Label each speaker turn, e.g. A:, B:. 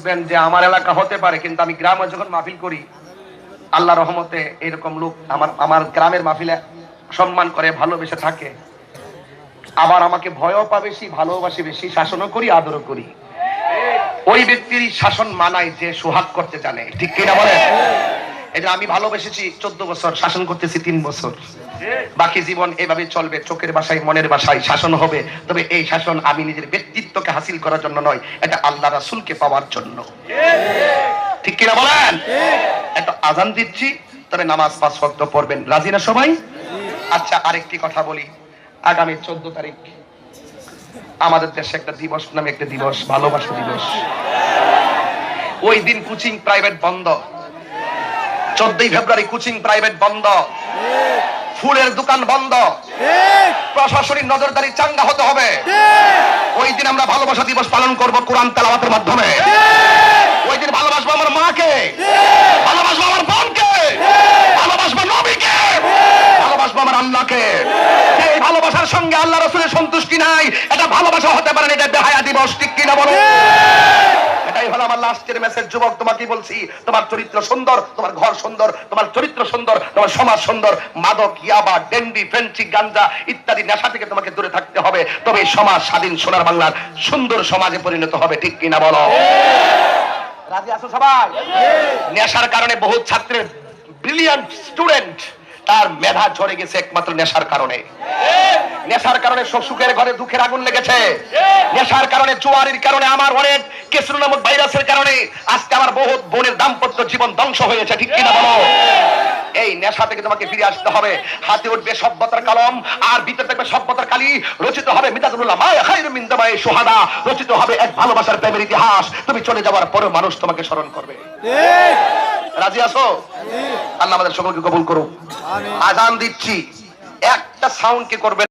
A: বুঝবেন যে আমার এলাকা হতে পারে, কিন্তু আমি গ্রামে যখন মাহফিল করি আল্লাহ রহমতে এরকম লোক আমার গ্রামের মাহফিলে সম্মান করে, ভালোবেসে থাকে, আবার আমাকে ভয়ও পা বেশি, ভালোবাসি বেশি, শাসনও করি, আদরও করি। ওই ব্যক্তির শাসন মানায় যে সোহাগ করতে জানে, ঠিক কিনা বলে? এই যে আমি ভালোবেসেছি 14 বছর, শাসন করতেছি 3 বছর, বাকি জীবন এভাবে চলবে, চোখের ভাষায় মনের ভাষায় শাসন হবে। তবে এই শাসন আমি নিজের ব্যক্তিত্বকে হাসিল করার জন্য নয়, এটা আল্লাহ রাসূলকে পাওয়ার জন্য, ঠিক কিনা বলেন? একটা আজান দিচ্ছি, তবে নামাজ 5 ওয়াক্ত পড়বেন, রাজি না সবাই? আচ্ছা, আরেকটি কথা বলি, আগামী 14 তারিখ আমাদের দেশে একটা দিবস নামে একটা দিবস, ভালোবাসা দিবস। ওই দিন কোচিং প্রাইভেট বন্ধ, 14ই ফেব্রুয়ারি কোচিং প্রাইভেট বন্ধ, ফুলের দোকান বন্ধ, প্রশাসনিক নজরদারি চাঙ্গা হতে হবে। ওই দিন আমরা ভালোবাসা দিবস পালন করব কোরআন তেলাওয়াতের মাধ্যমে। ওই দিন ভালোবাসবো আমার মাকে, ভালোবাসবো আমার বোনকে, ভালোবাসবো নবীকে, ভালোবাসবো আমার আল্লাহকে। এই ভালোবাসার সঙ্গে আল্লাহ রাসূলের সন্তুষ্টি নাই, এটা ভালোবাসা হতে পারে না, এটা বেহায়া দিবস, ঠিক কিনা বলো? এটাই হলো আমার লাস্টের মেসেজ। যুবক, তোমাকে বলছি, তোমার চরিত্র সুন্দর, তোমার ঘর সুন্দর, তোমার চরিত্র সুন্দর, তোমার সমাজ সুন্দর। মাদক, ইয়াবা, ডেন্ডি, ফেন্সি, গাঞ্জা ইত্যাদি নেশা থেকে তোমাকে দূরে থাকতে হবে, তবে এই সমাজ স্বাধীন সোনার বাংলার সুন্দর সমাজে পরিণত হবে, ঠিক কিনা বলো? রাজি আছো সবাই? নেশার কারণে বহু ছাত্রের, ব্রিলিয়ান্ট স্টুডেন্ট, তার মেধা ঝরে গেছে একমাত্র নেশার কারণে। নেশার কারণে সুখের ঘরে দুঃখের আগুন লেগেছে। নেশার কারণে, জুয়ারির কারণে, আমার অনেক কেসরু নামক ভাইরাসের কারণে আজকে আমার বহু বোনের দাম্পত্য জীবন ধ্বংস হয়েছে, ঠিক কিনা বলো? এই নেশা থেকে তোমাকে ফিরে আসতে হবে। হাতে উঠবে সভ্যতার কলম, আর ভিতরে থাকবে সভ্যতার কালি। রচিত হবে মিদাদুল উলামা খায়রুম মিন দামায়ে শুহাদা, রচিত হবে এক ভালোবাসার প্রেমের ইতিহাস। তুমি চলে যাওয়ার পরে মানুষ তোমাকে স্মরণ করবে। ঠিক? রাজি আছো? আল্লাহ আমাদের সকলকে কবুল করুক। আজান দিচ্ছি, একটা সাউন্ড কি করবে?